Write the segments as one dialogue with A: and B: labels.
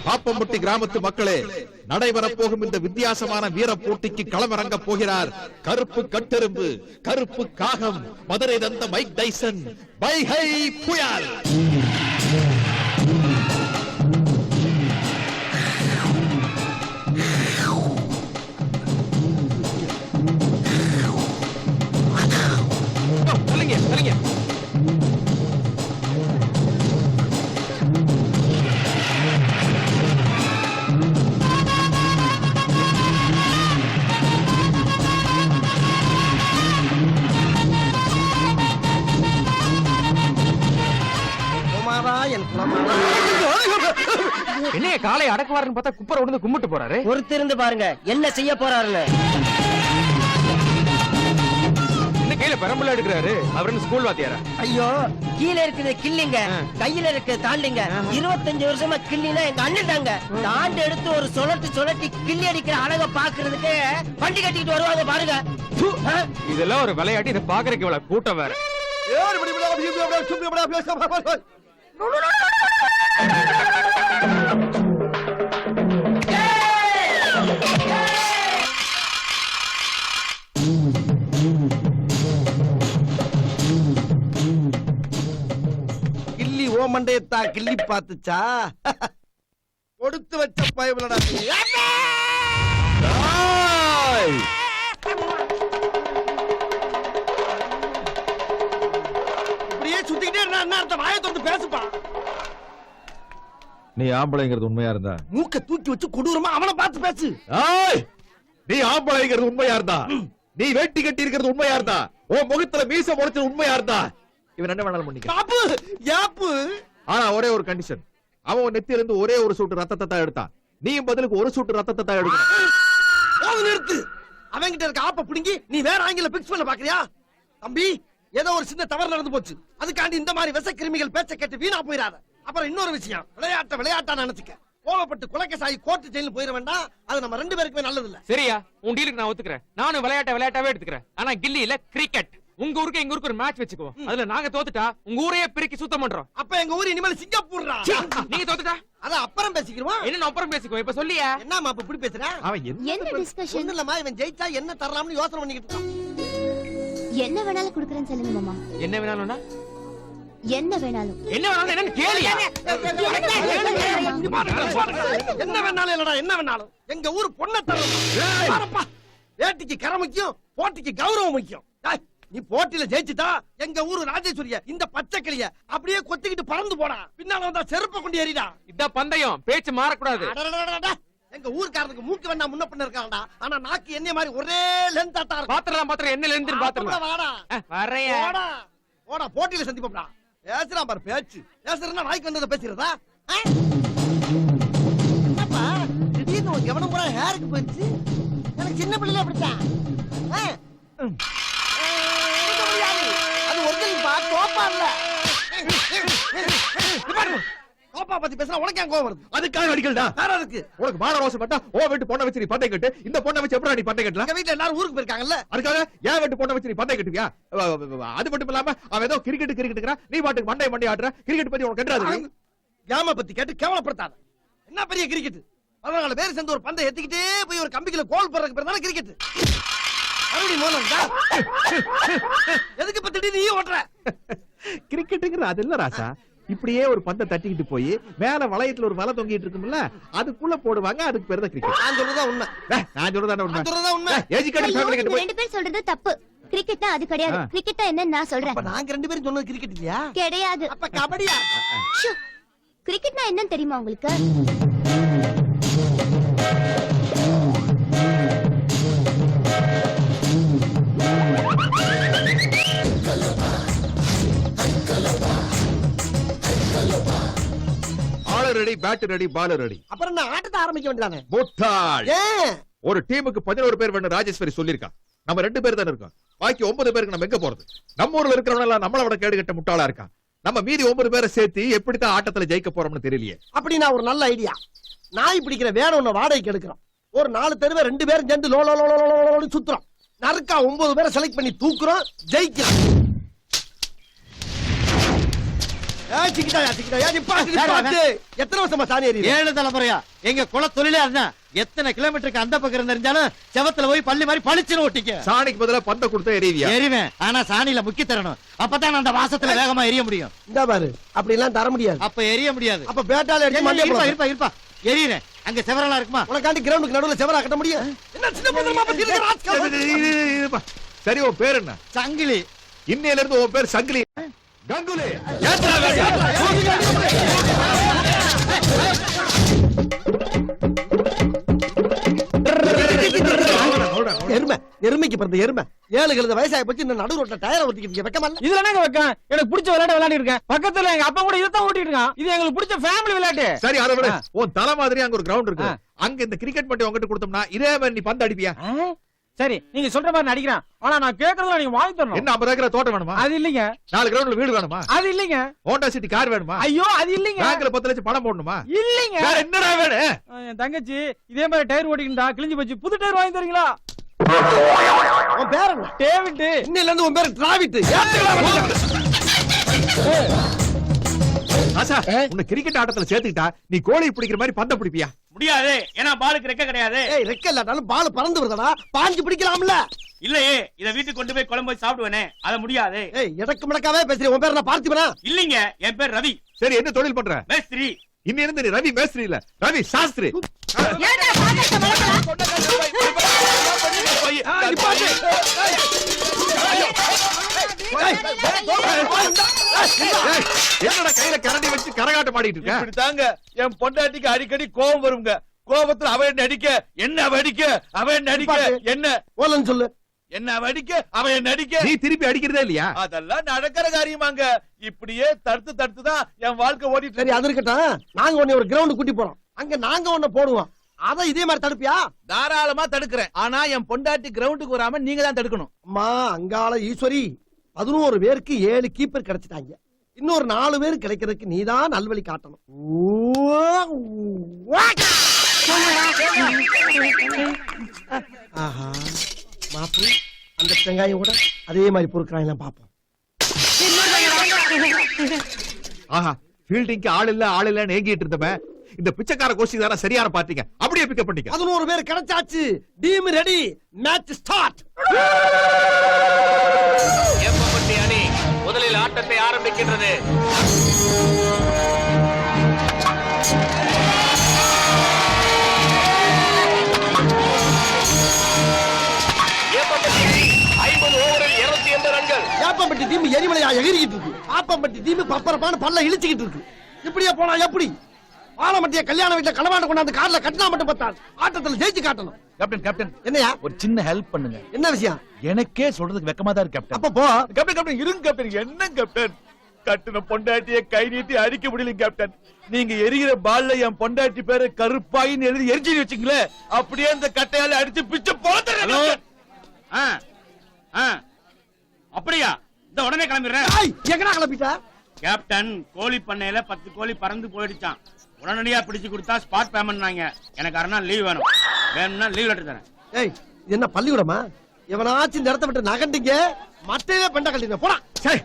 A: பாப்பம்பட்டி கிராமத்து மக்களே, நடைபெறப் போகும் இந்த வித்தியாசமான வீர போட்டிக்கு களமிறங்க போகிறார் கருப்பு கட்டெரும்பு, கருப்பு காகம், மதுரை தந்த மைக் டைசன், வைகை புயல்.
B: என்னைய காலை அடக்குவாருன்னு பார்த்தா குப்பரை உடந்து கும்பிட்டு போறாரு.
C: பொறுத்திருந்து பாருங்க என்ன செய்ய போறாருன்னு.
B: என்ன கையில பெரம்புல எடுக்கிறாரு? அவரு ஸ்கூல் வாத்தியாரா?
C: ஐயோ, கீழே இருக்குது கிள்ளிங்க, கையில இருக்கு தாண்டிங்க. 25 வருஷமா கிள்ளினா எங்க அண்ணன் தாங்க. தாண்டு எடுத்து ஒரு சுழட்டி கிள்ளி அடிக்கிற அழக பாக்குறதுக்கு வண்டி கட்டிட்டு வருவாங்க பாருங்க.
B: இதெல்லாம் ஒரு விளையாட்டு, இதை பாக்குறதுக்கு இவ்வளவு கூட்டம் வேற.
D: கிள்ளி ஓ மண்டையத்தா கிள்ளி பாத்துச்சா? கொடுத்து வச்ச பயபலடா. இப்படியே சுத்திக்கிட்டே இருந்தா என்ன அர்த்தம்? வாயை திறந்து பேசுப்பா.
A: நீ ஆம்பளைங்கிறது உண்மையா இருந்தா
D: மூக்க தூக்கி வச்சு கொடூரமா அவனை பார்த்து பேசு.
A: நீ ஆம்பளைங்கிறது உண்மையா இருந்தா, நீ வேட்டி கட்டி இருக்கிறது உண்மையா இருந்தா, உன் முகத்துல மீச முளைச்சது உண்மையா இருந்தா, இவன் என்ன வேணாலும் பண்ணிக்க. ஆனா ஒரே ஒரு கண்டிஷன், அவன் நெத்தியில இருந்து ஒரே ஒரு சொட்டு ரத்தத்தை தான் எடுத்தான். நீயும் பதிலுக்கு ஒரு சொட்டு ரத்தத்தை தான் எடுக்கணும்.
D: நிறுத்து. அவங்கிட்ட இருக்க ஆப்ப பிடுங்கி நீ வேற ஆங்கில பிக்ஸ் பண்ண பாக்குறியா? தம்பி, ஏதோ ஒரு சின்ன தவறு நடந்து போச்சு. அதுக்காண்டி இந்த மாதிரி விஷ கிருமிகள் பேச்ச கேட்டு வீணா போயிடாத. அப்புறம் இன்னொரு விஷயம், விளையாட்டா நினைச்சுக்க. கோவப்பட்டு குலக்கசாயி கோர்ட்டு ஜெயிலுக்கு போயிட வேண்டாம். அது நம்ம ரெண்டு பேருக்குமே நல்லது இல்ல.
B: சரியா? உன் டீலுக்கு நான் ஒத்துக்கிறேன். நானும் விளையாட்டாவே எடுத்துக்கிறேன். ஆனா கில்லி இல்ல, கிரிக்கெட். உங்க ஊருக்கு எங்க ஊருக்கு ஒரு மேட்ச் வச்சுக்குவோம். அதுல நாங்க தோத்துட்டா உங்க ஊரையே பிரிக்கி சுத்தம் பண்றோம்.
D: அப்ப எங்க ஊர் இனிமேல் சிங்கப்பூர்ரா.
B: நீங்க தோத்துட்டா
D: அத அப்புறம் பேசிக்கிறோம்.
B: என்ன அப்புறம் பேசிக்குவோம். இப்ப சொல்லியா?
D: என்னமா அப்ப இப்படி பேசுற?
A: அவன்
E: என்ன டிஸ்கஷன்?
D: இல்லம்மா, இவன் ஜெயிச்சா என்ன தரலாம்னு யோசனை பண்ணிக்கிட்டு இருக்கான்.
E: என்ன வேணாலும் குடுக்குறேன்னு சொல்லுங்க மாமா.
B: என்ன வேணாலும்னா
E: என்ன வேணாலும்.
B: என்ன வேணாலும் என்னன்னு கேளியா?
D: என்ன வேணாலும் இல்லடா, என்ன வேணாலும். எங்க ஊர் பொண்ணை தரணும். வேட்டிக்கு கரை முக்கியம், போட்டிக்கு கௌரவம் முக்கியம். நீ போட்டியில ஜெயிச்சுட்டா எங்க ஊரு ராஜேஸ்வரிய இந்த பச்சை கிளிய அப்படியே கொத்திக்கிட்டு பறந்து போடா. பின்னால வந்தா செருப்ப கொண்டு ஏறிடா.
B: இதான் பந்தயம், பேச்சு மாறக்கூடாது.
D: எங்க ஊர்க்காரனுக்கு மூக்கு வேணா முன்ன பண்ண இருக்காங்கடா. ஆனா நாக்கு என்ன மாதிரி ஒரே லென்த்தாட்டா இருக்கு.
B: பாத்திரம் என்ன லென்த் பாத்திரம்.
D: வாடா
B: வரையா
D: போடா போடா, போட்டியில சந்திப்போம்டா. பேசுறான் பாரு பேச்சு. பேசுறா நாய்க்கு வந்ததை பேசுறதா? என்னப்பா திடீர்னு ஒரு கவனம் பூரா ஹேருக்கு போயிடுச்சு. எனக்கு சின்ன பிள்ளைல அப்படித்தான். அது ஒரிஜினல்ப்பா, தோப்பா இல்ல. தோப்பா பத்தி பேசுறா உனக்கு ஏன் கோவம் வருது?
A: அதுக்காக அடிக்கலடா.
D: வேற இருக்கு.
A: உனக்கு மான ரோசம் பட்டா ஓ வீட்டு பொண்ணை வச்சு நீ பட்டை கட்டு, இந்த பொண்ணை வச்சு எப்படி நீ பட்டை கட்டலாம்?
D: எங்க வீட்டுல எல்லாரும் ஊருக்கு போயிருக்காங்கல்ல,
A: அதுக்காக ஏன் வீட்டு பொண்ணை வச்சு நீ பட்டை கட்டுவியா? அது மட்டும் இல்லாம அவன் ஏதோ கிரிக்கெட்டுங்கிறான், நீ பாட்டுக்கு மண்டை ஆடுற. கிரிக்கெட் பத்தி உனக்கு கெட்டாது.
D: கேம பத்தி கேட்டு கேவலப்படுத்தாத. என்ன பெரிய கிரிக்கெட்? 14 பேர் சேர்ந்து ஒரு பந்தை எத்திக்கிட்டே போய் ஒரு கம்பிக்குள்ள கோல் போடுறதுக்கு பேர் தானே கிரிக்கெட். மறுபடியும் மோனண்டா எதுக்கு இப்ப திடீர்னு நீ ஓட்டுற?
A: கிரிக்கெட்டுங்கிற அது இல்ல ராசா. இப்படியே ஒரு பந்தை தட்டிக்கிட்டு போய் மேல வளையத்துல ஒரு வலை தொங்கிட்டு இருக்கும்ல, அதுக்குள்ள போடுவாங்க. அதுக்கு பேரு தான் கிரிக்கெட்.
D: நான் சொல்றதா உண்மை.
A: நான் சொல்றதா உண்மை.
D: சொல்றதா உண்மை.
A: எஜுகேட்டட் ஃபேமிலி கிட்ட போய்
E: ரெண்டு பேர் சொல்றது தப்பு. கிரிக்கெட்னா அது கிடையாது. கிரிக்கெட்னா என்னன்னு நான் சொல்றேன்.
D: அப்ப நாங்க ரெண்டு பேரும் சொன்னது கிரிக்கெட் இல்லையா?
E: கிடையாது.
D: அப்ப கபடியா?
E: கிரிக்கெட்னா என்னன்னு தெரியுமா உங்களுக்கு?
A: ஆளு ரெடி, பேட் ரெடி, பால் ரெடி.
D: அப்புறம் நான் ஆட்டத்தை ஆரம்பிக்க வேண்டியதானே?
A: முட்டாள்.
D: ஏன்
A: ஒரு டீமுக்கு 11 பேர் வேணும் ராஜேஸ்வரி சொல்லிருக்கா. நம்ம 2 பேர் தானே இருக்கோம். பாக்கி 9 பேருக்கு நம்ம எங்க போறது? நம்ம ஊர்ல இருக்கிறவங்க எல்லாம் நம்மள விட கேடு கட்ட முட்டாளா இருக்கான். நம்ம மீதி 9 பேரை சேர்த்து எப்படித்தான் ஆட்டத்துல ஜெயிக்க போறோம்னு தெரியலையே.
D: அப்படின்னா ஒரு நல்ல ஐடியா. நாய் பிடிக்கிற வேற ஒண்ணு வாடகைக்கு எடுக்கிறோம். ஒரு 4 தெருவை 2 பேரும் சேர்ந்து லோலோன்னு சுத்துறோம். நறுக்கா 9 பேரை செலக்ட் பண்ணி தூக்குறோம், ஜெயிக்கிறோம். எத்தனை வருஷமா சாணி எறியுது?
F: 7 தலைமுறையா எங்க குல தொழிலே அதுதான். எத்தனை கிலோமீட்டருக்கு அந்த பக்கம் தெரிஞ்சாலும் செவத்துல போய் பள்ளி மாதிரி பளிச்சுன்னு ஒட்டிக்க.
A: சாணிக்கு பதிலா பந்த கொடுத்தா எரிவியா?
F: எரிவேன், ஆனா சாணியில முக்கி தரணும். அப்பதான் அந்த வாசத்துல வேகமா எரிய முடியும்.
D: இந்த பாரு, அப்படி எல்லாம் தர முடியாது.
F: அப்ப எரிய முடியாது.
D: அப்ப பேட்டால எடுத்து மண்டையில
F: இருப்பா
D: போடு.
F: இருப்பா இருப்பா எரியறேன். அங்க செவரெல்லாம் இருக்குமா?
D: உனக்காண்டி கிரவுண்டுக்கு நடுவுல செவரா கட்ட முடியும்? என்ன சின்ன பந்தமா பத்தி இருக்க ராஸ்கல்.
A: சரி, உன் பேர் என்ன?
F: சங்கிலி.
A: இன்னையில இருந்து உன் பேர் சங்கிலி. கங்குலி. ஏற்றா வேலையா?
D: எருமை, எருமைக்கு பிறந்த எருமை. 7 கழுத வயசாகி போச்சு, இந்த நடு ரோட்ல டயரை ஊத்திக்கிட்டு வெக்கமா இல்ல?
B: இதுல என்னங்க வைக்கேன்? எனக்கு பிடிச்ச விளையாட்டு விளையாடி இருக்கேன். பக்கத்துல எங்க அப்பா கூட இதான் ஓட்டிட்டு இருக்கான். இது எங்களுக்கு பிடிச்ச ஃபேமிலி விளையாட்டு.
A: சரி, அதை விட உன் தலை மாதிரி அங்க ஒரு கிரவுண்ட் இருக்கு. அங்க இந்த கிரிக்கெட் மட்டும் உங்ககிட்ட கொடுத்தோம்னா இதே மாதிரி நீ பந்து அடிப்பியா?
B: சரி, நீங்க சொல்ற மாதிரி நடிக்கிறேன். ஆனா நான் கேக்குறதுல நீங்க வாங்கி தரணும்.
A: என்ன 50 ஏக்கர் தோட்டம் வேணுமா?
B: அது இல்லைங்க.
A: 4 கிரவுண்ட்ல வீடு வேணுமா?
B: அது இல்லைங்க.
A: ஹோண்டா சிட்டி கார் வேணுமா?
B: ஐயோ, அது இல்லைங்க.
A: பேங்க்ல 10 லட்சம் பணம் போடணுமா?
B: இல்லைங்க.
A: வேற என்னடா வேணும்?
B: என் தங்கச்சி இதே மாதிரி டயர் ஓட்டிக்கிட்டா கிழிஞ்சு போச்சு. புது டயர் வாங்கி தரீங்களா?
D: உன் பேர் என்ன?
B: டேவிட்.
D: இன்னையில இருந்து உன் பேர் டிராவிட்.
A: ஆசா, உன்னை கிரிக்கெட் ஆட்டத்துல சேர்த்துக்கிட்டா நீ கோழி பிடிக்கிற மாதிரி பந்த பிடிப்பியா?
G: முடியாது. ஏன்னா பாலுக்கு ரெக்க கிடையாது.
D: ஏய், ரெக்க இல்லாட்டாலும் பால் பறந்து வருதடா. பாஞ்சு பிடிக்கலாம்ல.
G: இல்லையே, இத வீட்டுக்கு கொண்டு போய் குழம்பு வச்சு சாப்பிடுவேனே. அது முடியாது.
D: ஏய், எடக்கு மடக்காவே பேசுறீ. உன் பேர் என்ன? பார்த்திபனா?
G: இல்லைங்க, என் பேர் ரவி.
A: சரி, என்ன தொழில் பண்ற?
G: மேஸ்திரி.
A: இன்னி இருந்து நீ ரவி மேஸ்திரி இல்ல, ரவி சாஸ்திரி. என்னடா கையில கரண்டி வச்சு கரகாட்டம் ஆடிட்டு இருக்க?
F: இப்படித்தாங்க என் பொண்டாட்டிக்கு அடிக்கடி கோபம் வருங்க. கோபத்துல அவ என்ன அடிக்க, என்ன அவ அடிக்க, அவ என்ன அடிக்க, என்ன
D: ஓலன்னு சொல்லு.
F: என்ன அவ அடிக்க, அவ என்ன அடிக்க.
A: நீ திருப்பி அடிக்கிறதே இல்லையா?
F: அதெல்லாம் நடக்கிற காரியமாங்க. இப்படியே தடுத்து தடுத்து தான் என் வாழ்க்கை ஓடிட்டு.
D: சரி, அது இருக்கட்டும். நாங்க உன்னை ஒரு கிரவுண்ட் கூட்டி போறோம். அங்க நாங்க உன்னை போடுவோம். அத இதே மாதிரி தடுப்பியா?
F: தாராளமா தடுக்கிறேன். ஆனா என் பொண்டாட்டி கிரவுண்டுக்கு வராம நீங்க தான் தடுக்கணும்.
D: அம்மா அங்காள ஈஸ்வரி, 11 பேருக்கு 7 கீப்பர் கிடைச்சிட்டாங்க. இன்னொரு 4 பேர் கிடைக்கிறதுக்கு நீதான் நல்வழி காட்டணும். ஆஹா, மாப்பு அந்த வெங்காயம் கூட அதே மாதிரி பொறுக்கிறாங்க பாப்போம்.
A: ஆஹா, ஃபீல்டிங்க்கு ஆள் இல்லன்னு ஏங்கிட்டு இருந்தவன் இந்த பிச்சைக்கார கோஷ்டி தான சரியான பாத்தீங்க. அப்படியே பிக்கப் பண்ணிக்க.
D: 11 பேர் கிடைச்சாச்சு. Team ready. Match start.
G: ஏப்பப்பட்டி அணி முதலில் ஆட்டத்தை ஆரம்பிக்கின்றது. ஏப்பப்பட்டி 50 ஓவரில் 280 ரன்கள்.
D: ஏப்பம்பட்டி டீம் எரிமலையா எகிரிக்கிட்டு இருக்கு. பாப்பம்பட்டி டீம் பப்பரப்பான பல்ல இழிச்சுக்கிட்டு இருக்கு. இப்படியே போனா எப்படி? ஆலமட்டிய கல்யாண வீட்டுல களவாண்டு கொண்டாந்து கார்ல கட்டினா மட்டும் பத்தாது. ஆட்டத்துல ஜெயிச்சு காட்டணும்.
F: கேப்டன் கேப்டன்
D: என்னையா?
F: ஒரு சின்ன ஹெல்ப் பண்ணுங்க.
D: என்ன விஷயம்?
F: எனக்கே சொல்றதுக்கு வெக்கமா தான் இருக்கு கேப்டன்.
D: அப்ப போ.
F: கேப்டன் கேப்டன் இருங்க கேப்டன். என்ன கேப்டன்? கட்டுன பொண்டாட்டிய கை நீட்டி அடிக்க முடியல கேப்டன். நீங்க எரிகிற பால்ல என் பொண்டாட்டி பேரு கருப்பாயின்னு எழுதி எரிஞ்சு வச்சுங்களே, அப்படியே அந்த கட்டையால அடிச்சு பிச்சு போத்துறேன்.
G: அப்படியா? இந்த உடனே கிளம்பிடுறேன்.
D: எங்கடா கிளம்பிட்ட?
G: கேப்டன், கோழி பண்ணையில 10 கோழி பறந்து போயிடுச்சான். உடனடியா பிடிச்சு கொடுத்தா ஸ்பாட் பேமெண்ட். எனக்கு 1 நாள் லீவ் வேணும். வேணும்னா லீவ் லெட்டர் தரேன்.
D: ஏய், இது என்ன பள்ளிக்கூடமா? எவனாச்சும் இந்த இடத்த விட்டு நகண்டிங்க மட்டையே பெண்ட கட்டிங்க. போடா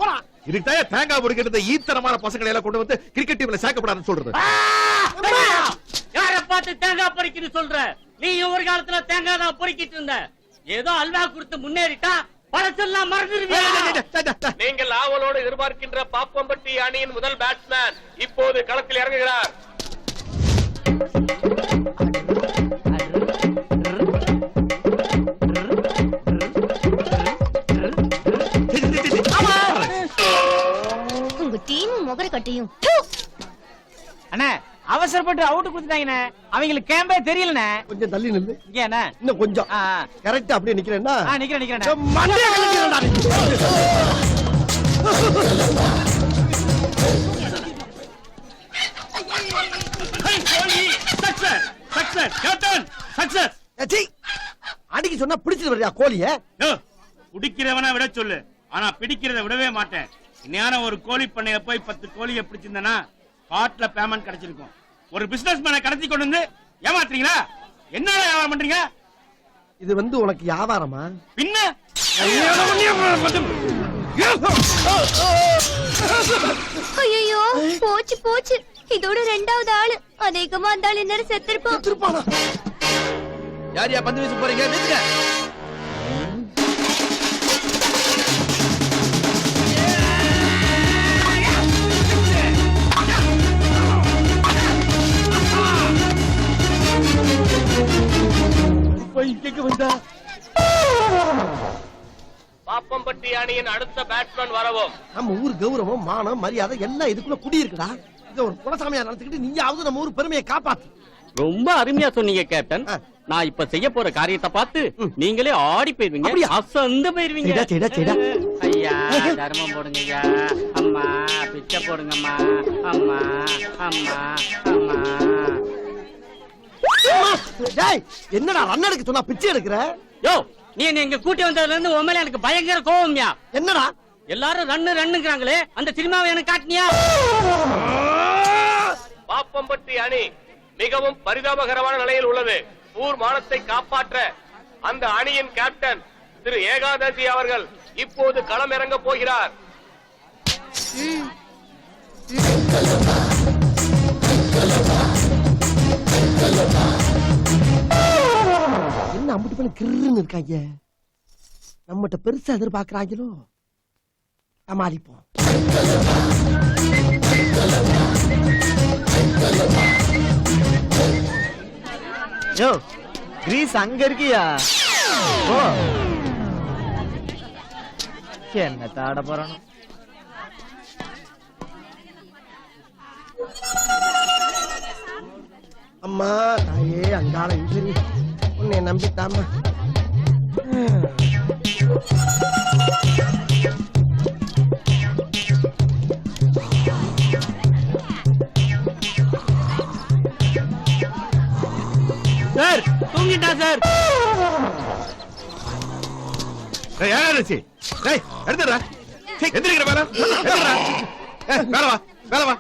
D: போடா.
A: இதுக்கு தான் தேங்காய் பொறுக்கிறது ஈத்தனமான பசங்களை எல்லாம் கொண்டு வந்து கிரிக்கெட் டீம்ல சேர்க்கப்படாதுன்னு சொல்றது.
H: யார பார்த்து தேங்காய் பொறிக்கிட்டு சொல்ற? நீ ஒரு காலத்துல தேங்காய் தான் பொறிக்கிட்டு இருந்த. ஏதோ அல்வா கொடுத்து முன்னேறிட்டா பழசெல்லாம் மறந்துடுவீங்க.
G: நீங்கள் ஆவலோடு எதிர்பார்க்கின்ற பாப்பம்பட்டி அணியின் முதல் பேட்ஸ்மேன் இப்போது களத்தில் இறங்குகிறார்.
E: உங்க டீம் முகர கட்டியும்.
B: அண்ணா, அவசரப்பட்டு அவுட் கொடுத்துட்டாங்கண்ணே. அவங்களுக்கு கேம்பே தெரியலண்ணே.
D: கொஞ்சம் தள்ளி நில்லு.
B: இங்க என்ன?
D: இன்னும் கொஞ்சம் கரெக்டா அப்படியே நிக்கிறேன்னா
B: நிக்கிறேன்.
D: மண்டையை கலக்கிறேன்டா நீ. ஏச்சி, அடிக்க சொன்னா பிடிச்சிட்டு வர்றியா கோழிய?
G: குடிக்கிறவனா விட சொல்லு, ஆனா பிடிக்கிறத விடவே மாட்டேன். இன்னையான ஒரு கோழி பண்ணையில போய் 10 கோழியை பிடிச்சிருந்தனா காட்ல பேமெண்ட் கிடைச்சிருக்கும். ஒரு பிசினஸ் மேன கடத்தி கொண்டு வந்து ஏமாத்துறீங்களா? என்ன வியாபாரம் பண்றீங்க?
D: இது உனக்கு வியாபாரமா?
G: பின்ன
E: ஐயோ போச்சு போச்சு இதோட ரெண்டாவது ஆளு அதிகமா அந்த ஆள் என்ன செத்துருப்போம்.
D: திருப்பானா?
A: யார் யா பந்து வீச போறீங்க? வீசுங்க.
F: இங்க வந்தா
H: பாப்பம்பட்டி அணியின் அடுத்த பேட்ஸ்மேன் வரவும்.
D: நம்ம ஊர் கௌரவம் மானம் மரியாதை எல்லாம் இதுக்குள்ள குடி இருக்குடா. இத ஒரு குலசாமியா நடத்திக்கிட்டு நீயாவது நம்ம ஊர் பெருமையை காப்பாத்து.
H: ரொம்ப அருமையா சொன்னீங்க கேப்டன். நான் இப்ப செய்ய போற காரியத்தை பார்த்து நீங்களே ஆடி போயிருவீங்க,
D: அப்படியா?
H: அசந்து போயிருவீங்க.
D: செய்டா, செய்டா, செய்டா.
H: ஐயா தர்மம் போடுங்க ஐயா. அம்மா பிச்சை போடுங்கம்மா. அம்மா அம்மா அம்மா.
D: டேய், என்னடா ரன் எடுக்க சொன்னா பிச்சை எடுக்கிற?
H: யோ நீ எங்க கூட்டி வந்ததுல இருந்து உண்மையில எனக்கு பயங்கர கோவம்யா.
D: என்னடா
H: எல்லாரும் ரன்னுங்கிறாங்களே, அந்த சினிமாவை எனக்கு காட்டினியா? பாப்பம்பட்டி அணி மிகவும் பரிதாபகரமான நிலையில் உள்ளது. ஊர் மானத்தை காப்பாற்ற அந்த அணியின் கேப்டன் திரு ஏகாதசி அவர்கள் இப்போது களம் இறங்க போகிறார்.
D: என்ன அம்புட்டு பண்ணி கிருன்னு இருக்காங்க. நம்மகிட்ட பெருசா எதிர்பார்க்கறாங்களோ. சமாளிப்போம்.
I: யோ கிரீஸ் அங்க இருக்கியா? ஓ என்ன தாட போறானோ.
D: அம்மா தாயே அங்காள இன்ஜினி உன்னை நம்பித்தாமா.
H: சார் தூங்கிட்டா சார்.
A: டேய் ஏகாதசி, டேய் எடுத்துடா. எந்திரிக்கிற மேல எடுத்துடா. மேல வா, மேல வா.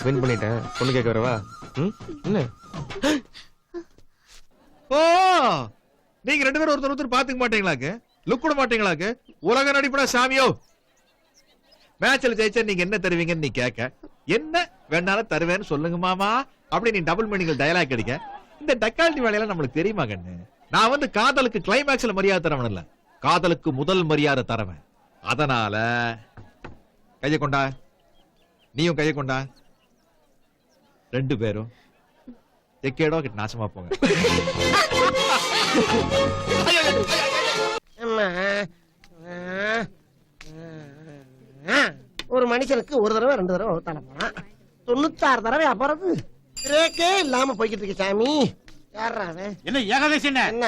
A: வின் பண்ணிட்டேன். பொண்ணு கேட்க வரவா? என்ன? ஓ நீங்க ரெண்டு பேரும் ஒருத்தர் பாத்துக்க மாட்டீங்களாக்கு? லுக் கூட மாட்டீங்களாக்கு? உலக நடிப்படா சாமியோ. மேட்ச்ல ஜெயிச்சா நீங்க என்ன தருவீங்கன்னு நீ கேட்க, என்ன வேணாலும் தருவேன்னு சொல்லுங்க மாமா. அப்படி நீ டபுள் மீனிங் டயலாக் அடிக்க. இந்த டக்காலிட்டி வேலையெல்லாம் நம்மளுக்கு தெரியுமா கண்ணு? நான் வந்து காதலுக்கு கிளைமேக்ஸ்ல மரியாதை தரவன் இல்ல, காதலுக்கு முதல் மரியாதை தரவன். அதனால கைய கொண்டா, நீயும் கைய கொண்டா. ரெண்டு பேரும் எக்கேடோ கிட்ட நாசமா போங்க.
D: ஒரு மனுஷனுக்கு ஒரு தடவை ரெண்டு தடவை தலை போறான். 96 தடவை அப்புறது பிரேக்கே இல்லாம போய்கிட்டு இருக்கு சாமி. யாரா அவன்?
G: என்ன ஏகாதசி என்ன?
D: என்ன?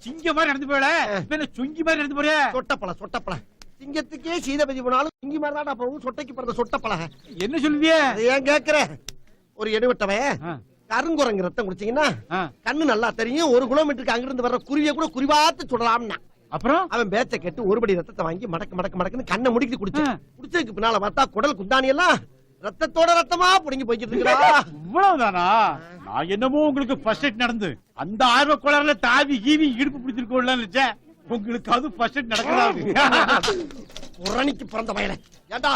G: சிங்க மாதிரி நடந்து போயல, என்ன சுங்கி மாதிரி நடந்து போறியா?
D: சொட்டப்பழ சிங்கத்துக்கே சீதபதி போனாலும் சிங்கி மாதிரி தான் போகும். சொட்டைக்கு பிறந்த சொட்டப்பழ.
G: என்ன சொல்லுவிய?
D: அது ஏன் கேக்குற? ஒரு எடுவட்டவன் கருங்குரங்கு ரத்தம் குடிச்சீங்கன்னா கண்ணு நல்லா தெரியும். 1 கிலோமீட்டருக்கு அங்கிருந்து வர்ற குருவிய கூட குறிவாத்து சுடலாம்னா.
G: அப்புறம்
D: அவன் பேச்ச கேட்டு ஒருபடி ரத்தத்தை வாங்கி மடக்கு மடக்கு மடக்குன்னு கண்ணை முடிக்கிட்டு குடிச்சான். குடிச்சதுக்கு பின்னால பார்த்தா குடல் குந்தாணி எல்லாம் ரத்தத்தோட ரத்தமா புடுங்கி போய்கிட்டு இருக்கா.
G: இவ்வளவுதானா? நான் என்னமோ உங்களுக்கு ஃபர்ஸ்ட் எய்ட் நடந்து அந்த ஆர்வ கோளாறுல தாவி ஈவி இடுப்பு பிடிச்சிருக்கோம்ல நினைச்சேன். உங்களுக்கு அது ஃபர்ஸ்ட் எய்ட் நடக்கிறாரு.
D: புரணிக்கு பிறந்த வயல. ஏண்டா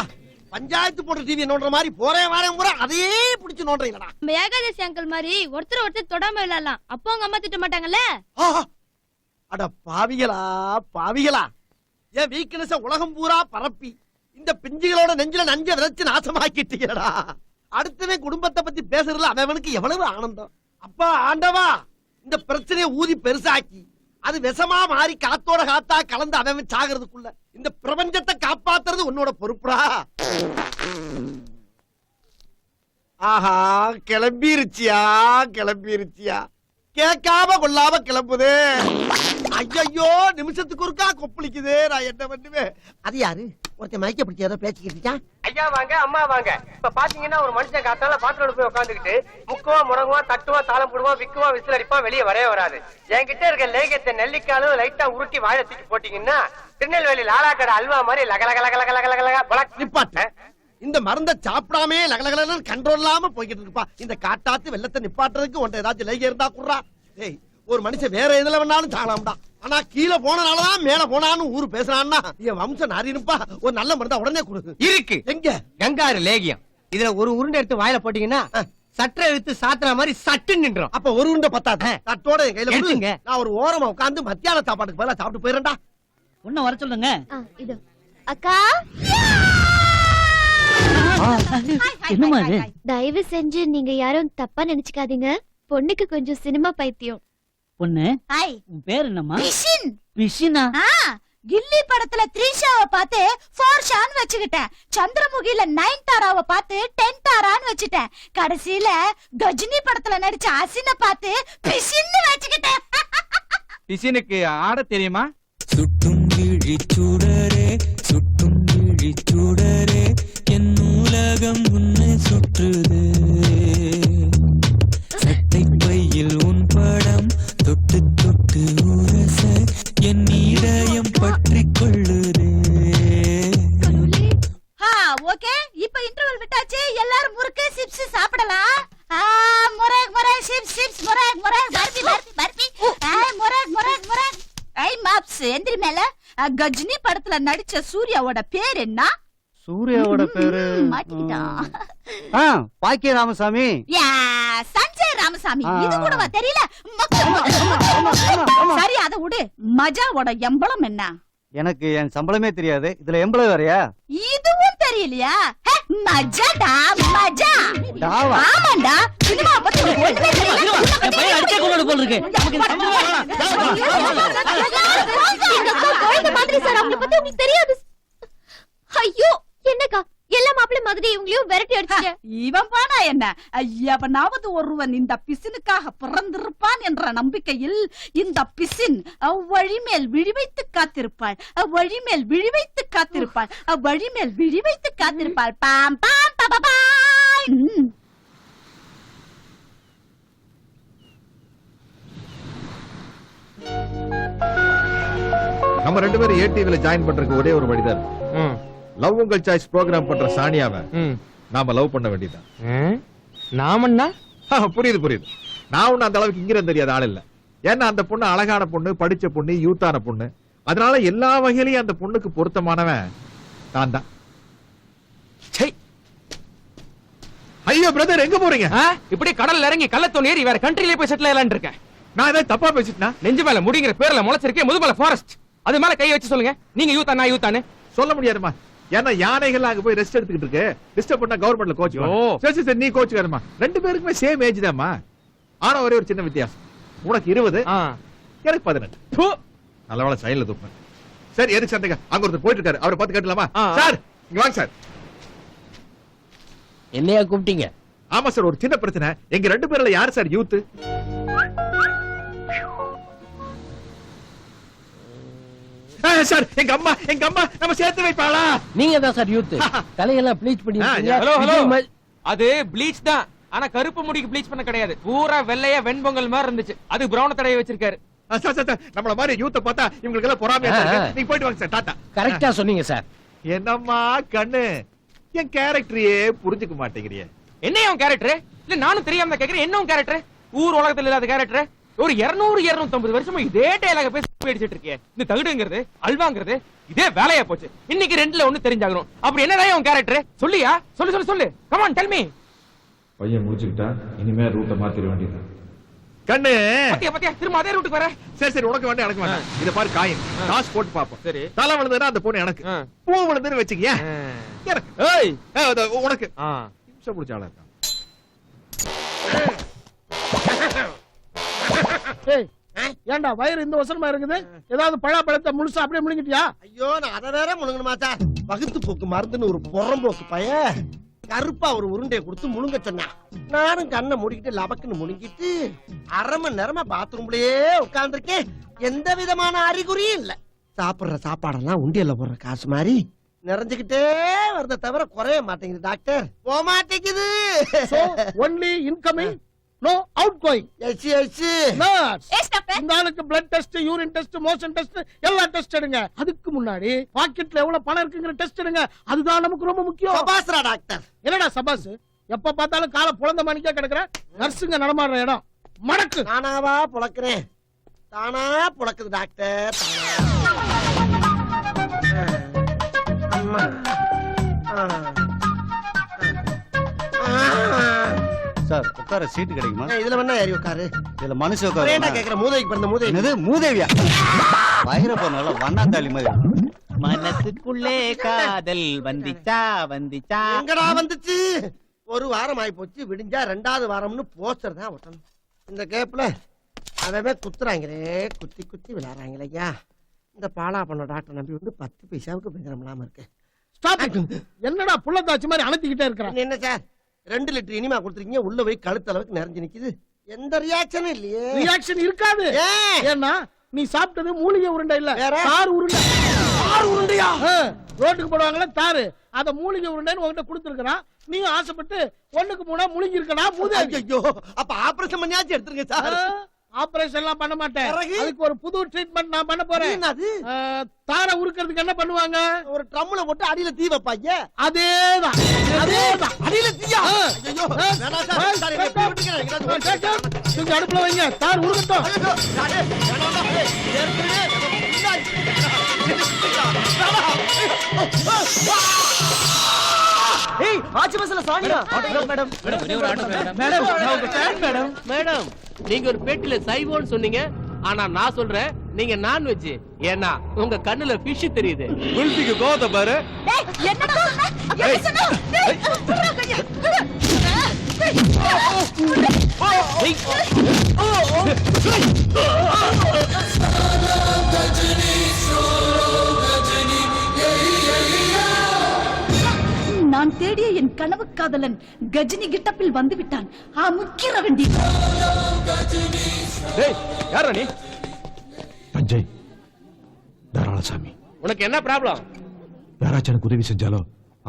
D: பஞ்சாயத்து போட்ட டிவி நோண்டுற மாதிரி போறேன் வாரேன் பூரா அதையே பிடிச்சு நோண்டுறீங்களா?
E: நம்ம ஏகாதசி அங்கிள் மாதிரி ஒருத்தர் தொடாம விளையாடலாம். அப்போ அவங்க அம்மா திட்ட மாட்டாங்கல்ல?
D: அட பாவிகளா பாவிகளா, என் வீக்னஸ உலகம் பூரா பரப்பி இந்த பிஞ்சுகளோட நெஞ்சில நஞ்ச விதைச்சு நாசமாக்கிட்டீங்கடா. அடுத்தவன் குடும்பத்தை பத்தி பேசுறதுல அவனுக்கு எவ்வளவு ஆனந்தம். அப்பா ஆண்டவா, இந்த பிரச்சனையை ஊதி பெருசாக்கி அது விஷமா மாறி காத்தோட காத்தா கலந்து அவன் சாகிறதுக்குள்ள இந்த பிரபஞ்சத்தை காப்பாத்துறது உன்னோட பொறுப்புடா. ஆஹா கிளம்பிருச்சியா கிளம்பிருச்சியா, கேட்காம கொள்ளாம கிளம்புது. ஐயோ நிமிஷத்துக்கு ஒருக்கா கொப்பளிக்குது. நான் என்ன பண்ணுவேன்? அது யாரு? ஒருத்தன் மயக்க பிடிச்ச ஏதோ பேசிக்கிட்டு
C: ஐயா வாங்க அம்மா வாங்க. இப்ப பாத்தீங்கன்னா ஒரு மனுஷன் காத்தால பாத்திரம் போய் உட்காந்துக்கிட்டு முக்குவா முடங்குவா தட்டுவா தாளம் போடுவா விக்குவா விசில் அடிப்பா வெளியே வரவே வராது. என்கிட்ட இருக்க லேகத்தை நெல்லிக்காலும் லைட்டா உருட்டி வாழை தூக்கி போட்டீங்கன்னா திருநெல்வேலி லாலாக்கடை அல்வா மாதிரி லகலகலகலகலகலகலக
D: நிப்பாட்டு. இந்த மருந்த சாப்பிடாமே லகலகலன்னு கண்ட்ரோல் இல்லாம போய்கிட்டு இருக்குப்பா. இந்த காட்டாத்து வெள்ளத்தை நிப்பாட்டுறதுக்கு உன்ட்ட ஏதாச்சும் லேக இருந்தா குடுறா. ஏய் ஒரு மனுஷன் வேற எதுல வேணாலும் சாகலாம்டா. ஆனா கீழே போனனாலதான் மேல போனான்னு ஊரு பேசுறான்னா என் வம்சம் நாரினுப்பா. ஒரு நல்ல மருந்தா உடனே கொடு.
C: இருக்கு
D: எங்க?
C: கங்காரு லேகியம். இதுல ஒரு உருண்டை எடுத்து வாயில போட்டீங்கன்னா சட்டை எடுத்து சாத்துற மாதிரி சட்டு நின்றோம்.
D: அப்ப ஒரு உருண்டை பத்தாது. தட்டோட என் கையில
C: எடுத்துங்க.
D: கொடுங்க. நான் ஒரு ஓரமா உட்கார்ந்து மத்தியான சாப்பாட்டுக்கு பதிலா சாப்பிட்டு போயிடுறேன்டா.
H: ஒன்னும் வர சொல்லுங்க.
E: இது அக்கா
H: என்னமா இது?
E: தயவு செஞ்சு நீங்க யாரும் தப்பா நினைச்சுக்காதீங்க. பொண்ணுக்கு கொஞ்சம் சினிமா பைத்தியம்.
H: பொண்ணு
J: ஹாய்
H: உன் பேர் என்னம்மா?
J: பிஷின்.
H: பிஷினா?
J: கில்லி படத்துல த்ரிஷாவை பார்த்து 4 ஷான் வச்சுக்கிட்டேன். சந்திரமுகில 9 தாராவை பார்த்து 10 தாரான்னு வச்சுட்டேன். கடைசியில கஜினி படத்துல நடிச்ச அசினை பார்த்து பிஷின்னு வச்சுக்கிட்டேன்.
B: பிசினுக்கு ஆட தெரியுமா?
K: சுட்டும் விழி சுடரே சுட்டும் விழி சுடரே என் நூலகம் உன்னை சுற்றுது. சட்டை பையில் உன் படம் தொட்டு தொட்டு உரச என் இதயம் பற்றிக் கொள்ளுதே.
J: ஓகே, இப்ப இன்டர்வல் விட்டாச்சு. எல்லாரும் முறுக்கு சிப்ஸ் சாப்பிடலாம். முரக் முரக் சிப்ஸ் சிப்ஸ் முரக் முரக் பர்பி பர்பி பர்பி. முரக் முரக் முரக். ஐ மாப்ஸ் எந்திரி மேல. கஜினி படத்துல நடிச்ச சூர்யாவோட பேர் என்ன?
I: சூர்யாவோட பேரு
J: மாட்டிக்கிட்டான்.
I: பாக்கிய ராமசாமி.
J: யா, சஞ்சய் ராமசாமி. இது கூடவா தெரியல? சரி, அதை விடு. மஜாவோட எம்பளம் என்ன?
I: எனக்கு என் சம்பளமே தெரியாது, இதுல எம்பளம் வேறையா?
J: இதுவும் தெரியலையா? மஜாடா மஜா.
I: டாவா?
J: ஆமாண்டா. சினிமா பத்தி ஒண்ணுமே தெரியல.
H: என் பையன் அடிச்சே கொண்டு போல இருக்கு.
E: எங்க அக்கா குழந்தை மாதிரி சார். அவங்கள பத்தி உங்களுக்கு தெரியாது. ஐயோ, என்னக்கா எல்லா மாப்பிள்ளை மாதிரி இவங்களையும் விரட்டி அடிச்சிட்ட.
J: இவன் பானா என்ன? எவனாவது ஒருவன் இந்த பிசினுக்காக பிறந்திருப்பான் என்ற நம்பிக்கையில் இந்த பிசின் வழிமேல் விழிவைத்து காத்திருப்பாள். வழிமேல் விழிவைத்து காத்திருப்பாள். வழிமேல் விழிவைத்து காத்திருப்பாள். Bomb bomb பாபாய்.
A: நம்ம 2 பேரும் ஏடிவில ஜாயின் பண்றதுக்கு ஒரே ஒரு வழிதான். லவ் உங்கள் சாய்ஸ் ப்ரோகிராம் பண்ற சானியாவை நாம லவ் பண்ண வேண்டியதான்.
B: நாமன்னா
A: புரியுது புரியுது. நான் ஒண்ணு அந்த அளவுக்கு இங்கிருந்து தெரியாத ஆள் இல்ல. ஏன்னா அந்த பொண்ணு அழகான பொண்ணு, படிச்ச பொண்ணு, யூத்தான பொண்ணு. அதனால எல்லா வகையிலையும் அந்த பொண்ணுக்கு பொருத்தமானவன் நான் தான். ஐயோ பிரதர், எங்க போறீங்க?
B: இப்படி கடல்ல இறங்கி கள்ளத்தோணி ஏறி வேற கண்ட்ரிலே போய் செட்டில் ஆகலான்னு இருக்கேன்.
A: நான் ஏதாவது தப்பா பேசிட்டா?
B: நெஞ்சு மேல முடிங்கிற பேர்ல முளைச்சிருக்கேன், முதுமலை ஃபாரஸ்ட். அது மேல கை வச்சு சொல்லுங்க, நீங்க யூத்தா நான் யூத்தானு
A: சொல்ல முடியாதுமா. ஏன்னா யானைகள் அங்க போய் ரெஸ்ட் எடுத்துக்கிட்டு இருக்கு. டிஸ்டர்ப் பண்ணா கவர்மெண்ட்ல கோச். சரி சரி, நீ கோச்சுக்காரமா. 2 பேருக்குமே சேம் ஏஜ் தான்மா. ஆனா ஒரே ஒரு சின்ன வித்தியாசம். உனக்கு 20, எனக்கு 18. நல்லவேளை சைடுல தூப்பேன். சரி, எதுக்கு சண்டைங்க? அங்க ஒருத்தர் போயிட்டு இருக்காரு, அவரை பார்த்து கேட்டலாமா? சார் இங்க வாங்க சார்.
C: என்னையா கூப்பிட்டீங்க?
A: ஆமா சார், ஒரு சின்ன பிரச்சனை. எங்க 2 பேர்ல யாரு சார் யூத்? சார் எங்க அம்மா நம்ம சேர்த்து வைப்பாளா?
C: நீங்க தான் சார் யூத். தலையெல்லாம் ப்ளீச் பண்ணி
B: ஹலோ ஹலோ, அது ப்ளீச் தான். ஆனா கருப்பு முடிக்கு ப்ளீச் பண்ண கிடையாது. பூரா வெள்ளையா வெண்பொங்கல் மாதிரி இருந்துச்சு. அது பிரவுன் தடவை வச்சிருக்காரு.
A: சார் சார், நம்மள மாதிரி யூத்த பார்த்தா இவங்களுக்கு எல்லாம் பொறாமையா இருக்கு. நீங்க போயிட்டு வாங்க சார். டாடா.
C: கரெக்டா சொன்னீங்க சார்.
A: என்னம்மா கண்ணு, என் கேரக்டரையே புரிஞ்சுக்க மாட்டேங்கிறியே.
B: என்ன உன் கேரக்டர்? இல்ல நானும் தெரியாம தான் கேக்குறேன். என்ன உன் கேரக்டர்? ஊர் உலகத்துல இல்லாத கேரக்டர். ஒரு 200-250 வருஷமா இதே டயலாக பேசி அடிச்சிட்டு இருக்கே. இந்த தகுடுங்கிறது அல்வாங்கிறது இதே வேலையா போச்சு. இன்னைக்கு 2ல 1 தெரிஞ்சாகணும். அப்படி என்னடா உன் கேரக்டர்? சொல்லியா? சொல்லு சொல்லு. Come on, tell me.
A: பையன் முடிச்சுக்கிட்டா இனிமே ரூட்டை மாத்திர வேண்டியது. கண்ணு
B: பாத்தியா திரும்ப அதே ரூட்டுக்கு வர.
A: சரி சரி, உனக்கு வேண்டாம் எனக்கு வேண்டாம். இத பாரு, காயின் டாஸ் போட்டு பாப்போம்.
B: சரி,
A: தலை விழுந்ததுன்னா அந்த பொண்ணு எனக்கு, பூ விழுந்துன்னு வச்சுக்கியா எனக்கு.
B: ஏய்
A: உனக்கு நிமிஷம் முடிச்சாளா இருக்கா?
D: ஏண்டா வயிறு இந்த வசனமா இருக்குது? ஏதாவது பழத்தை முழுசா அப்படியே முழுங்கிட்டியா? ஐயோ, நான் அதை வேற முழுங்கணுமா சார்? வகுத்து போக்கு மருந்துன்னு ஒரு புறம்போக்கு பையன் கருப்பா ஒரு உருண்டையை கொடுத்து முழுங்க சொன்னா, நானும் கண்ணை மூடிக்கிட்டு லபக்குன்னு முழுங்கிட்டு 1/2 மணி நேரமா பாத்ரூம்லயே உட்கார்ந்துருக்கேன். எந்த விதமான அறிகுறியும் இல்ல. சாப்பிடுற சாப்பாடெல்லாம் உண்டியல்ல போடுற காசு மாதிரி நிறைஞ்சுக்கிட்டே வரத தவிர குறைய மாட்டேங்குது டாக்டர். போக மாட்டேங்குது. Only incoming, no outgoing. இந்த ஆளுக்கு blood test, urine test, motion test எல்லாம் டெஸ்ட் எடுங்க. அதுக்கு முன்னாடி பாக்கெட்ல எவ்வளவு பணம் இருக்குங்கிற டெஸ்ட் எடுங்க. அதுதான் நமக்கு ரொம்ப முக்கியம். சபாஸ்ரா டாக்டர். என்னடா சபாஸ்? எப்ப பார்த்தாலும் காலை புலந்த மணிக்கா கிடக்குற. நர்ஸுங்க நடமாடுற இடம் மடக்கு. நானாவா புழக்கிறேன்? தானா புழக்குது டாக்டர் தானா. அம்மா.
I: சார் உட்கார சீட்டு கிடைக்குமா?
D: ஏய், இதுல வேணா ஏறி உட்காரு.
I: இதுல மனுஷ
D: ஏன்டா
I: உட்கார
D: கேக்குற மூதேவிக்கு பிறந்த மூதேவி?
I: என்னது மூதேவியா? வயிறு போனால வண்ணாந்தாளி மாதிரி.
H: மனசுக்குள்ளே காதல் வந்துச்சா வந்துச்சா.
D: எங்கடா வந்துச்சு? ஒரு வாரம் ஆயி போச்சு. விடிஞ்சா 2வது வாரம்னு போஸ்டர் தான் ஒட்டணும். இந்த கேப்ல அவவே குத்துறாங்களே, குத்தி குத்தி விளையாடுறாங்களே ஐயா. இந்த பாலா பண்ண டாக்டர் நம்பி வந்து 10 பைசாவுக்கு பிரயோஜனம் இல்லாம இருக்கு.
L: என்னடா புள்ளத்தாச்சி மாதிரி அழுத்திக்கிட்டே இருக்கிறான்?
D: என்ன சார் 2 லிட்டர் இனிமா கொடுத்துருக்கீங்க, உள்ள போய் கழுத்து அளவுக்கு நிறைஞ்சு நிக்குது. எந்த ரியாக்ஷனும் இல்லையே.
L: ரியாக்ஷன் இருக்காது.
D: ஏன்?
L: ஏன்னா நீ சாப்பிட்டது மூலிகை உருண்டை இல்ல,
D: வேற?
L: தார் உருண்டை.
D: தார் உருண்டையா?
L: ரோட்டுக்கு போடுவாங்களே தாரு, அத மூலிகை உருண்டைன்னு உன்கிட்ட கொடுத்துருக்கான். நீ ஆசைப்பட்டு 1க்கு 3 முழுங்கி இருக்கனா மூதேவி.
D: ஐயோ, அப்ப ஆபரேஷன் பண்ணியாச்சு எடுத்துருங்க சார்.
L: ஆபரேஷன் எல்லாம் பண்ண மாட்டேன்.
D: பிறகு?
L: அதுக்கு ஒரு புது ட்ரீட்மெண்ட் நான் பண்ண போறேன்.
D: என்னது?
L: தார உருக்கிறதுக்கு என்ன பண்ணுவாங்க?
D: ஒரு ட்ரம்ல போட்டு அடியில தீ வைப்பாங்க.
L: அதேதான் அதேதான்.
D: அடியில தீயா?
L: ஆ.
D: ஐயோ, வேணாம் சார். சார், என்னை இப்படி விட்டுக்கிறேன்.
L: கொஞ்சம் அடுப்புல வைங்க, தார் உருக்கட்டும்.
D: ஐயோ, அடே, வேணாம், ஏய், ஏற்கனவே பின்னாடி.
C: ஏய் ஆச்சி பஸ்ல சானியா மேடம்
H: மேடம் மேடம் நீங்க ஒரு பெட்டில சைவோன்னு சொன்னீங்க. ஆனா நான் சொல்றேன் நீங்க நான்வெஜ். ஏன்னா உங்க கண்ணுல ஃபிஷ் தெரியுது.
A: குல்பிக்கு கோவத்தை பாரு.
J: டேய் என்னடா சொன்ன? என்ன சொன்ன? டேய் குடுறா கைய குடு. நான் தேடிய என் கனவு காதலன் கஜினி கிட்டப்பில் வந்து விட்டான். முக்கிர வேண்டி.
B: டேய் யாரா நீ?
A: தஞ்சை தாராளசாமி.
H: உனக்கு என்ன ப்ராப்ளம்?
A: யாராச்சும் எனக்கு உதவி செஞ்சாலோ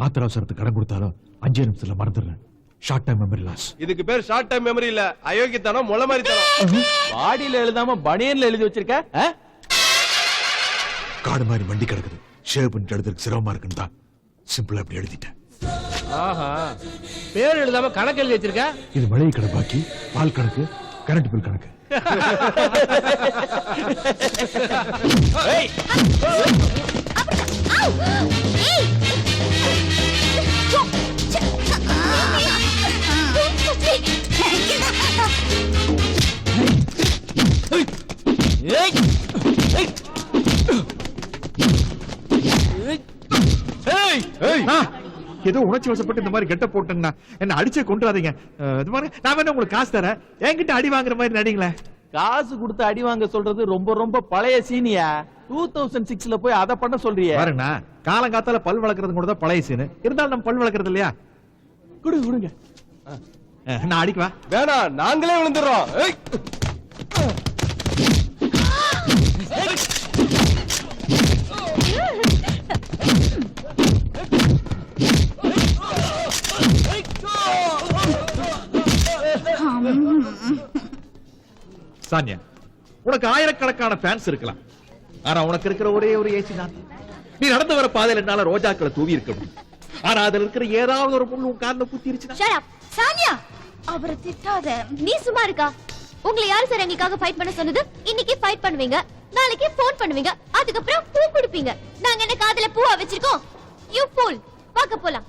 A: ஆத்திர அவசரத்துக்கு கடன் கொடுத்தாலோ 5 நிமிஷத்துல மறந்துடுறேன். Short time memory loss.
F: இதுக்கு பேர் ஷார்ட் டைம் மெமரி இல்ல, அயோக்கியத்தனம், முளை மாதிரி தனம்.
B: பாடியில எழுதாம பனியன்ல எழுதி வச்சிருக்க.
A: காடு மாதிரி வண்டி கிடக்குது, ஷேவ் பண்ணிட்டு எழுதுறதுக்கு சிரமமா இருக்குன்னு தான் சிம்பிளா அப்படி எழுதிட்டேன்.
H: ஆஹா, பேர் எழுதாம கணக்கு எழுதி வச்சிருக்க.
A: இது மளிகை கடை பாக்கி, பால் கணக்கு, கரண்ட் பில் கணக்கு.
B: ஏய்
A: ஏதோ உணர்ச்சி வசப்பட்டு இந்த மாதிரி கெட்ட போட்டேன்னா என்ன அடிச்சே கொண்டுறாதீங்க. இது மாதிரி நான் வேணா உங்களுக்கு காசு தரேன், என்கிட்ட அடி வாங்குற மாதிரி நடிங்களேன்.
B: காசு கொடுத்து அடி வாங்க சொல்றது ரொம்ப ரொம்ப பழைய சீனியா. 2006ல போய் அதை பண்ண சொல்றியே.
A: பாருங்கண்ணா, காலங்காத்தால பல் வளர்க்கறது கூட தான் பழைய சீனு. இருந்தாலும் நம்ம பல் வளர்க்கறது இல்லையா?
B: கொடுங்க.
A: நான் அடிக்குவா?
F: வேணாம், நாங்களே விழுந்துடுறோம். ஏய்.
A: சானியா, உனக்கு ஆயிரக்கணக்கான ஃபேன்ஸ் இருக்கலாம், ஆனா உனக்கு இருக்கிற ஒரே ஒரு ஏசி தான். நீ நடந்து வர பாதையில என்னால ரோஜாக்களை தூவி இருக்க முடியும், ஆனா அதுல இருக்கிற ஏதாவது ஒரு முள்ளு உன் கால்ல குத்திருச்சுனா.
E: ஷட் அப்
J: சானியா அவரை திட்டாத.
E: நீ சும்மா இருக்கா? உங்களை யாரு சார் எங்களுக்காக ஃபைட் பண்ண சொன்னது? இன்னைக்கு ஃபைட் பண்ணுவீங்க, நாளைக்கு ஃபோன் பண்ணுவீங்க, அதுக்கப்புறம் பூ கொடுப்பீங்க. நாங்க என்ன காதுல பூவா வச்சிருக்கோம்? You pool. வாங்க போலாம்.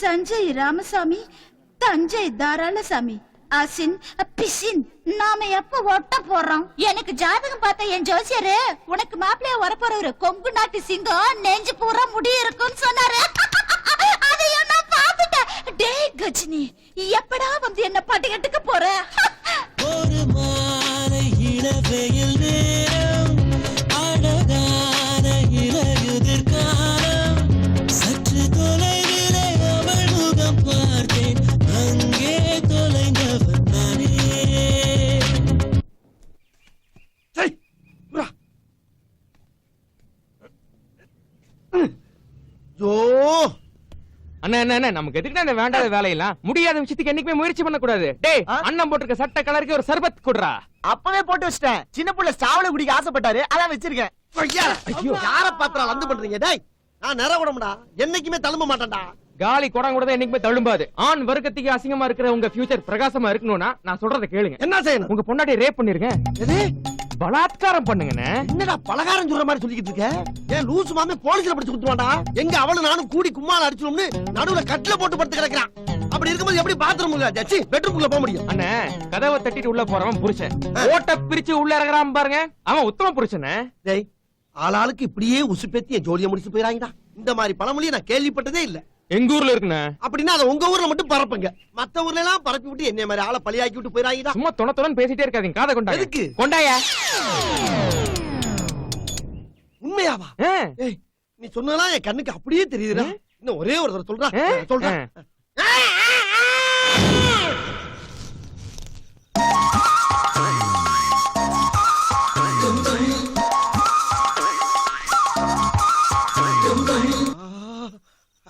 J: சஞ்சய் ராமசாமி, தஞ்சை தாராளசாமி, அசின் பிசின். நாம எப்ப ஒட்ட போறோம்? எனக்கு ஜாதகம் பார்த்த என் ஜோசியரு உனக்கு மாப்பிள்ளைய வரப்போறவரு கொங்கு நாட்டு சிங்கம், நெஞ்சு பூரா முடி இருக்குன்னு சொன்னாரு. அதையும் நான் பார்த்துட்டேன். டேய் கஜினி, எப்படா வந்து என்ன பாட்டுக்கட்டுக்க போற?
K: ஒரு மாலை இளவெயில் நேரம், அழகான இலையுதிர் காலம், சற்று தொலைவிலே அவள் முகம் பார்த்தேன், அங்கே தொலைந்தவன் நானே.
B: அண்ணா என்ன நமக்கு எதுக்கு அந்த வேண்டாத வேலையெல்லாம்? முடியாத விஷயத்துக்கு என்னைக்குமே முயற்சி பண்ண கூடாது. டேய் அண்ணன் போட்டிருக்க சட்டை கலருக்கு ஒரு சர்பத் குடுறா.
C: அப்பவே போட்டு வச்சிட்டேன். சின்ன புள்ள சாவல குடிக்க ஆசைப்பட்டாரு, அதான் வச்சிருக்கேன்.
D: யார பாத்திரம் வந்து பண்றீங்க? டேய், நான் நிற விடமுடா, என்னைக்குமே தழும்ப மாட்டேன்டா.
B: காலி குடம் கூட என்னைக்குமே தழும்பாது. ஆண் வர்க்கத்துக்கு அசிங்கமா இருக்கிற உங்க ஃபியூச்சர் பிரகாசமா இருக்கணும்னா நான் சொல்றதை கேளுங்க.
D: என்ன செய்யணும்?
B: உங்க பொண்டாட்டி ரேப் பண்ணிருங்க,
D: எது?
B: பலாத்காரம் பண்ணுங்கண்ணே.
D: என்னடா பலகாரம் சொல்ற மாதிரி சொல்லிக்கிட்டு இருக்க? ஏன் லூசு மாமே போலீஸ்ல பிடிச்சு குடுத்துவான்டா. எங்க அவளும் நானும் கூடி கும்மால அடிச்சோம்னு நடுவுல கட்டில போட்டு படுத்து கிடக்குறான். அப்படி இருக்கும்போது எப்படி பாத்ரூம் ஜச்சி பெட்ரூம்குள்ள போக முடியும்?
B: அண்ணே, கதவை தட்டிட்டு உள்ள போறவன் புருஷன், ஓட்ட பிரிச்சு உள்ள இறங்குறான் பாருங்க, அவன் உத்தம புருஷனே.
D: டேய், ஆளாளுக்கு இப்படியே உசுப்பேத்தி என் ஜோலியை முடிச்சு போயிராங்கடா. இந்த மாதிரி பழமொழியை நான் கேள்விப்பட்டதே இல்ல.
B: எங்க ஊர்ல இருக்குண்ணே.
D: அப்படின்னா அதை உங்க ஊர்ல மட்டும் பரப்புங்க, மத்த ஊர்ல எல்லாம் பரப்பி விட்டு என்ன மாதிரி ஆளை பழியாக்கி விட்டு போயிராங்கடா.
B: சும்மா தொண பேசிட்டே இருக்காதீங்க, காதை கொண்டாங்க.
D: எதுக்கு?
B: கொண்டாயா?
D: உண்மையாவா? ஏய், நீ சொன்னதெல்லாம் என் கண்ணுக்கு அப்படியே தெரியுதுடா. இன்னும் ஒரே ஒரு தடவை சொல்றா. சொல்றா.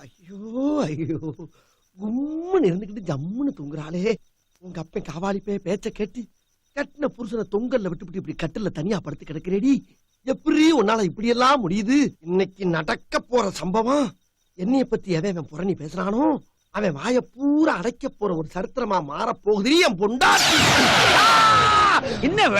D: ஐயோ ஐயோ, கும்முன்னு இருந்துகிட்டு ஜம்முன்னு தூங்குறாளே. உங்க அப்பன் காவாலி பேச்ச கேட்டு கட்டின புருஷனை தொங்கல்ல விட்டுவிட்டு இப்படி கட்டில தனியா படுத்து கிடக்கிறேடி. எப்படி உன்னால இப்படி எல்லாம் முடியுது? இன்னைக்கு நடக்க போற சம்பவம் என்னைய பத்தி எவன் புரணி பேசுறானோ அவன் வாய பூரா அடைக்க போற ஒரு சரித்திரமா மாற போகுது. என் பொண்டாட்டி
F: என்னவ?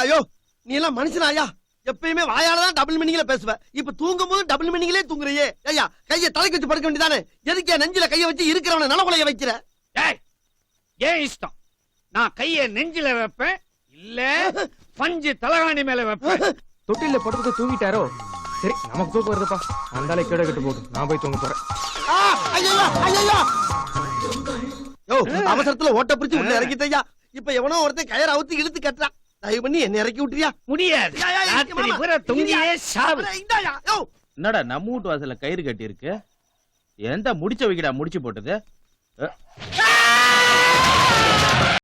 D: ஐயோ, நீ எல்லாம் மனுஷனாயா? எப்பயுமே வாயாலதான் டபுள் மீனிங்ல பேசுவ, இப்ப தூங்கும் போது டபுள் மீனிங்லே தூங்குறியே. ஐயா, கைய தலைக்கு வச்சு படுக்க வேண்டியதானே? எதுக்கு நெஞ்சில கைய வச்சு இருக்கிறவன நலகுலைய வைக்கிற?
F: ஏன் இஷ்டம். நான் கைய நெஞ்சில வைப்பேன், இல்ல பஞ்சு தலகாணி மேல வைப்பேன்.
B: தொட்டில படுத்து தூங்கிட்டாரோ? சரி, நமக்கு தூக்கம் வருதுப்பா, அந்தாலே கேட கட்டு போடு, நான் போய் தூங்க போறேன்.
D: அவசரத்துல ஓட்ட பிடிச்சு உள்ள இறக்கிட்டயா. இப்ப எவனோ ஒருத்தன் கயிறு அவுத்து இழுத்து கட்டுறான். தயவு பண்ணி என்ன இறக்கி விட்டுறியா?
F: முடியாது. ராத்திரி பூரா தொங்கியே சாவு.
G: என்னடா நம்ம வீட்டு வாசல்ல கயிறு கட்டி இருக்கு? எந்த முடிச்ச வைக்கடா முடிச்சு போட்டது?